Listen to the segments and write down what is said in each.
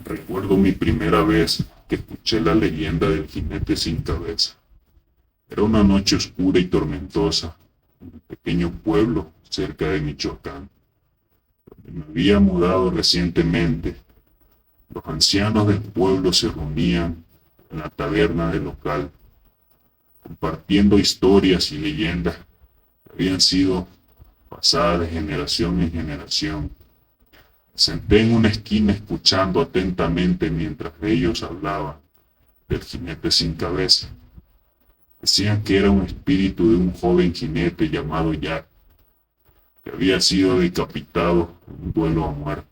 Recuerdo mi primera vez que escuché la leyenda del jinete sin cabeza. Era una noche oscura y tormentosa en un pequeño pueblo cerca de Michoacán, donde me había mudado recientemente. Los ancianos del pueblo se reunían en la taberna del local, compartiendo historias y leyendas que habían sido pasadas de generación en generación. Me senté en una esquina escuchando atentamente mientras ellos hablaban del jinete sin cabeza. Decían que era un espíritu de un joven jinete llamado Jack, que había sido decapitado en un duelo a muerte.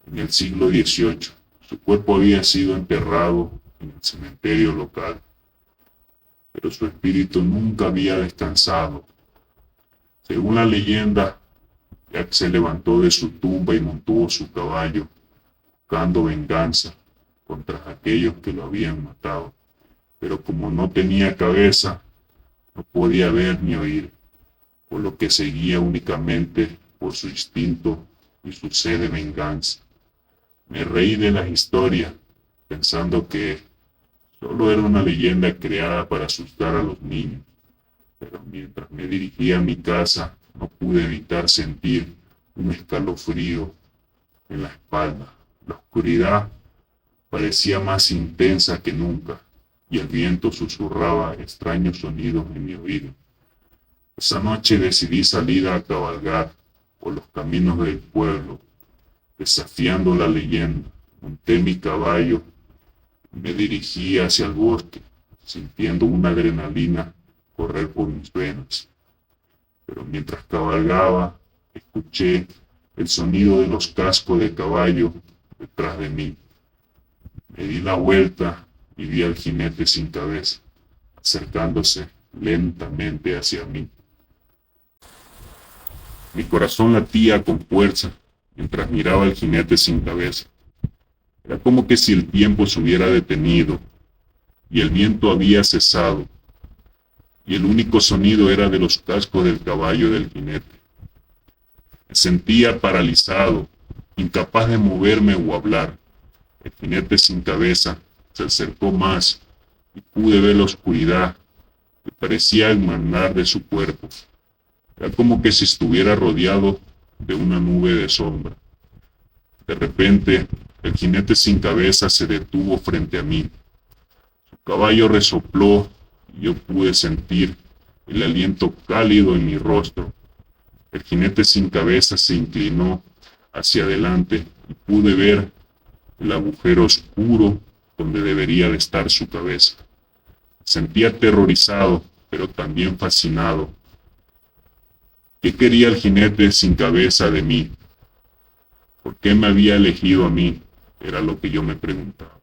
En el siglo XVIII, su cuerpo había sido enterrado en el cementerio local, pero su espíritu nunca había descansado. Según la leyenda, Jack se levantó de su tumba y montó su caballo, buscando venganza contra aquellos que lo habían matado. Pero como no tenía cabeza, no podía ver ni oír, por lo que seguía únicamente por su instinto y su sed de venganza. Me reí de las historias, pensando que solo era una leyenda creada para asustar a los niños, pero mientras me dirigía a mi casa, no pude evitar sentir un escalofrío en la espalda. La oscuridad parecía más intensa que nunca, y el viento susurraba extraños sonidos en mi oído. Esa noche decidí salir a cabalgar por los caminos del pueblo, desafiando la leyenda. Monté mi caballo y me dirigí hacia el bosque, sintiendo una adrenalina correr por mis venas. Pero mientras cabalgaba, escuché el sonido de los cascos de caballo detrás de mí. Me di la vuelta y vi al jinete sin cabeza, acercándose lentamente hacia mí. Mi corazón latía con fuerza mientras miraba al jinete sin cabeza. Era como que si el tiempo se hubiera detenido y el viento había cesado, y el único sonido era de los cascos del caballo del jinete. Me sentía paralizado, incapaz de moverme o hablar. El jinete sin cabeza se acercó más y pude ver la oscuridad que parecía emanar de su cuerpo. Era como que si estuviera rodeado de una nube de sombra. De repente, el jinete sin cabeza se detuvo frente a mí. Su caballo resopló y yo pude sentir el aliento cálido en mi rostro. El jinete sin cabeza se inclinó hacia adelante y pude ver el agujero oscuro donde debería de estar su cabeza. Sentía aterrorizado, pero también fascinado. ¿Qué quería el jinete sin cabeza de mí? ¿Por qué me había elegido a mí? Era lo que yo me preguntaba.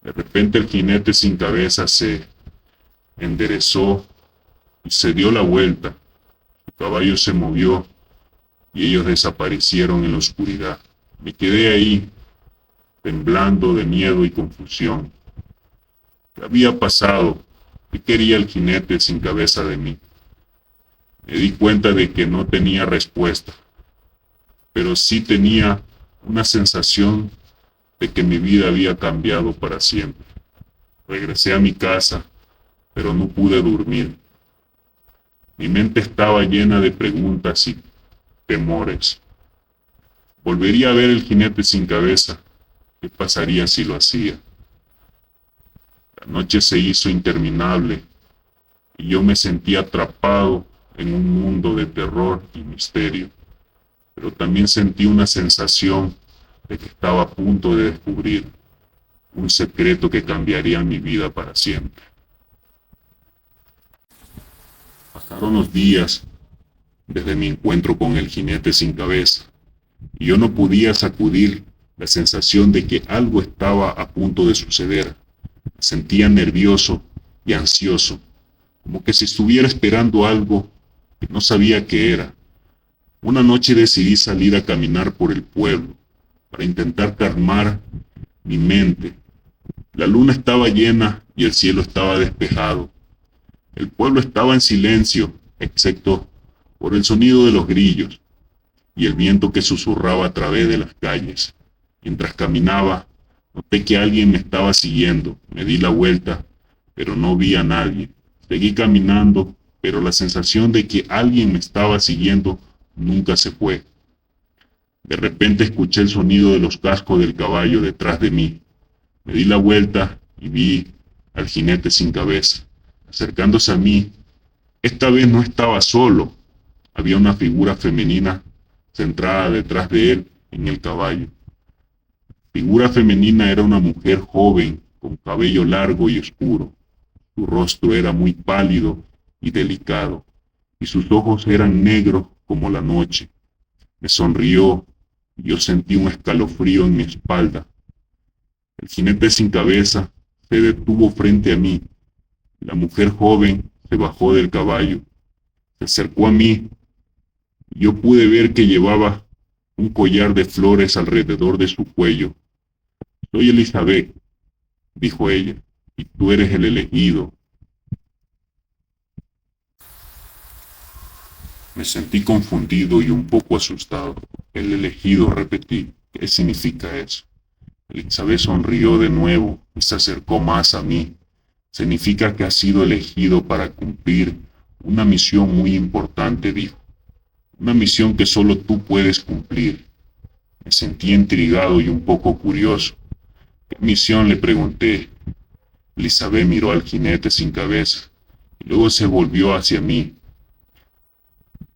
De repente el jinete sin cabeza se enderezó y se dio la vuelta. Su caballo se movió y ellos desaparecieron en la oscuridad. Me quedé ahí, temblando de miedo y confusión. ¿Qué había pasado? ¿Qué quería el jinete sin cabeza de mí? Me di cuenta de que no tenía respuesta, pero sí tenía una sensación de que mi vida había cambiado para siempre. Regresé a mi casa, pero no pude dormir. Mi mente estaba llena de preguntas y temores. ¿Volvería a ver el jinete sin cabeza? ¿Qué pasaría si lo hacía? La noche se hizo interminable y yo me sentía atrapado en un mundo de terror y misterio, pero también sentí una sensación de que estaba a punto de descubrir un secreto que cambiaría mi vida para siempre. Pasaron los días desde mi encuentro con el jinete sin cabeza, y yo no podía sacudir la sensación de que algo estaba a punto de suceder. Me sentía nervioso y ansioso, como que si estuviera esperando algo que no sabía qué era. Una noche decidí salir a caminar por el pueblo para intentar calmar mi mente. La luna estaba llena y el cielo estaba despejado. El pueblo estaba en silencio, excepto por el sonido de los grillos y el viento que susurraba a través de las calles. Mientras caminaba, noté que alguien me estaba siguiendo. Me di la vuelta, pero no vi a nadie. Seguí caminando, pero la sensación de que alguien me estaba siguiendo nunca se fue. De repente escuché el sonido de los cascos del caballo detrás de mí. Me di la vuelta y vi al jinete sin cabeza, acercándose a mí. Esta vez no estaba solo. Había una figura femenina centrada detrás de él en el caballo. La figura femenina era una mujer joven, con cabello largo y oscuro. Su rostro era muy pálido y delicado, y sus ojos eran negros como la noche. Me sonrió y yo sentí un escalofrío en mi espalda. El jinete sin cabeza se detuvo frente a mí. La mujer joven se bajó del caballo, se acercó a mí y yo pude ver que llevaba un collar de flores alrededor de su cuello. Soy Elizabeth, dijo ella, y tú eres el elegido. Me sentí confundido y un poco asustado. El elegido, repetí. ¿Qué significa eso? Elizabeth sonrió de nuevo y se acercó más a mí. Significa que has sido elegido para cumplir una misión muy importante, dijo. Una misión que solo tú puedes cumplir. Me sentí intrigado y un poco curioso. ¿Qué misión?, le pregunté. Elizabeth miró al jinete sin cabeza y luego se volvió hacia mí.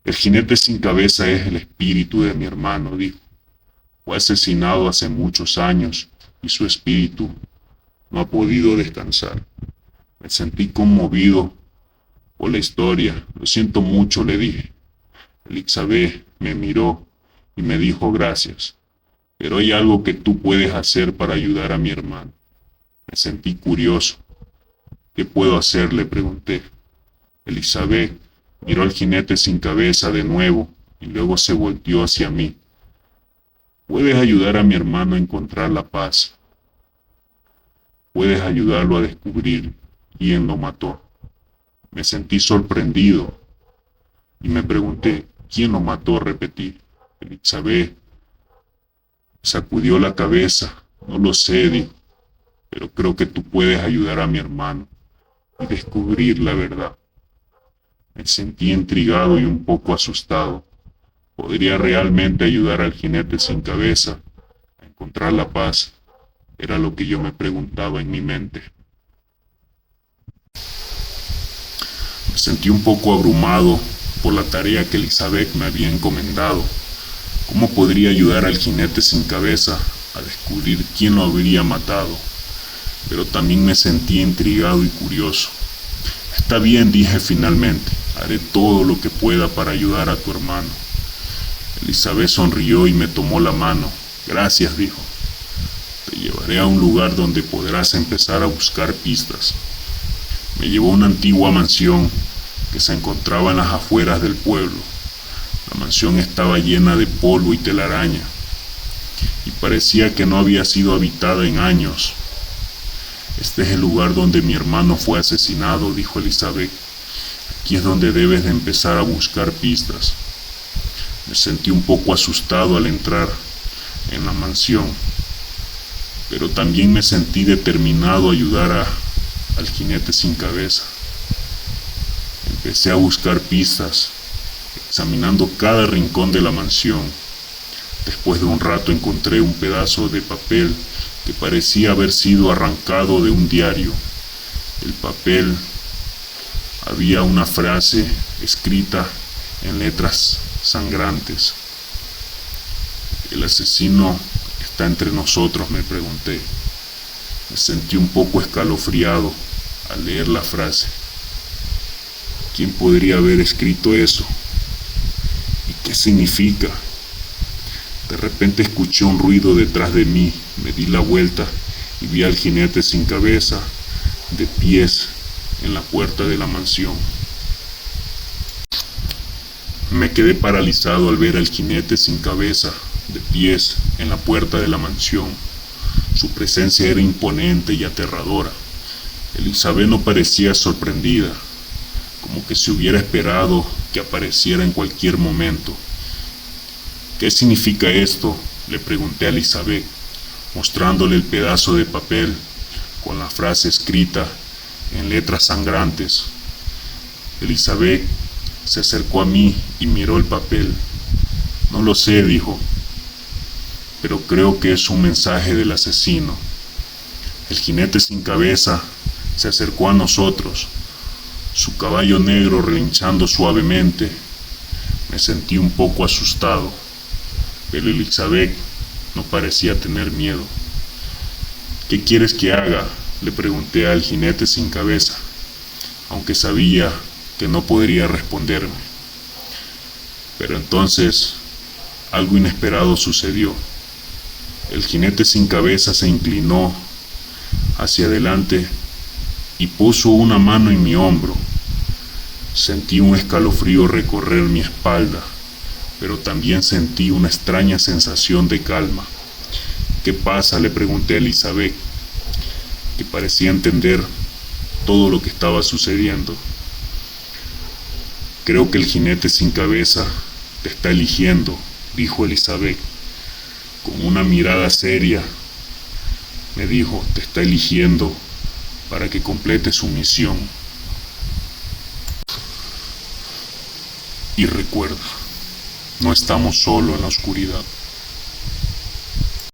El jinete sin cabeza es el espíritu de mi hermano, dijo. Fue asesinado hace muchos años y su espíritu no ha podido descansar. Me sentí conmovido por la historia. Lo siento mucho, le dije. Elizabeth me miró y me dijo gracias. Pero hay algo que tú puedes hacer para ayudar a mi hermano. Me sentí curioso. ¿Qué puedo hacer?, le pregunté. Elizabeth miró al jinete sin cabeza de nuevo y luego se volteó hacia mí. Puedes ayudar a mi hermano a encontrar la paz. Puedes ayudarlo a descubrir quién lo mató. Me sentí sorprendido y me pregunté, ¿quién lo mató?, repetí. Elizabeth sacudió la cabeza. No lo sé, dijo, pero creo que tú puedes ayudar a mi hermano y descubrir la verdad. Me sentí intrigado y un poco asustado. ¿Podría realmente ayudar al jinete sin cabeza a encontrar la paz? Era lo que yo me preguntaba en mi mente. Me sentí un poco abrumado por la tarea que Elizabeth me había encomendado. ¿Cómo podría ayudar al jinete sin cabeza a descubrir quién lo habría matado? Pero también me sentí intrigado y curioso. Está bien, dije finalmente. Haré todo lo que pueda para ayudar a tu hermano. Elizabeth sonrió y me tomó la mano. Gracias, dijo. Te llevaré a un lugar donde podrás empezar a buscar pistas. Me llevó a una antigua mansión que se encontraba en las afueras del pueblo. La mansión estaba llena de polvo y telaraña, y parecía que no había sido habitada en años. Este es el lugar donde mi hermano fue asesinado, dijo Elizabeth. Aquí es donde debes de empezar a buscar pistas. Me sentí un poco asustado al entrar en la mansión, pero también me sentí determinado a ayudar al jinete sin cabeza. Empecé a buscar pistas, examinando cada rincón de la mansión. Después de un rato encontré un pedazo de papel que parecía haber sido arrancado de un diario. El papel había una frase escrita en letras sangrantes. ¿El asesino está entre nosotros?, me pregunté. Me sentí un poco escalofriado al leer la frase. ¿Quién podría haber escrito eso? ¿Y qué significa? De repente escuché un ruido detrás de mí. Me di la vuelta y vi al jinete sin cabeza, de pies en la puerta de la mansión. Me quedé paralizado al ver al jinete sin cabeza, de pies en la puerta de la mansión. Su presencia era imponente y aterradora. Elizabeth no parecía sorprendida, como que se hubiera esperado que apareciera en cualquier momento. ¿Qué significa esto?, le pregunté a Elizabeth. mostrándole el pedazo de papel con la frase escrita en letras sangrantes. Elizabeth se acercó a mí y miró el papel. No lo sé, dijo, pero creo que es un mensaje del asesino. El jinete sin cabeza se acercó a nosotros, su caballo negro relinchando suavemente. Me sentí un poco asustado, pero Elizabeth no parecía tener miedo. ¿Qué quieres que haga?, le pregunté al jinete sin cabeza, aunque sabía que no podría responderme. Pero entonces algo inesperado sucedió. El jinete sin cabeza se inclinó hacia adelante y puso una mano en mi hombro. Sentí un escalofrío recorrer mi espalda, pero también sentí una extraña sensación de calma. ¿Qué pasa?, le pregunté a Elizabeth, que parecía entender todo lo que estaba sucediendo. Creo que el jinete sin cabeza te está eligiendo, dijo Elizabeth. Con una mirada seria me dijo, te está eligiendo para que complete su misión. Y recuerda, no estamos solos en la oscuridad.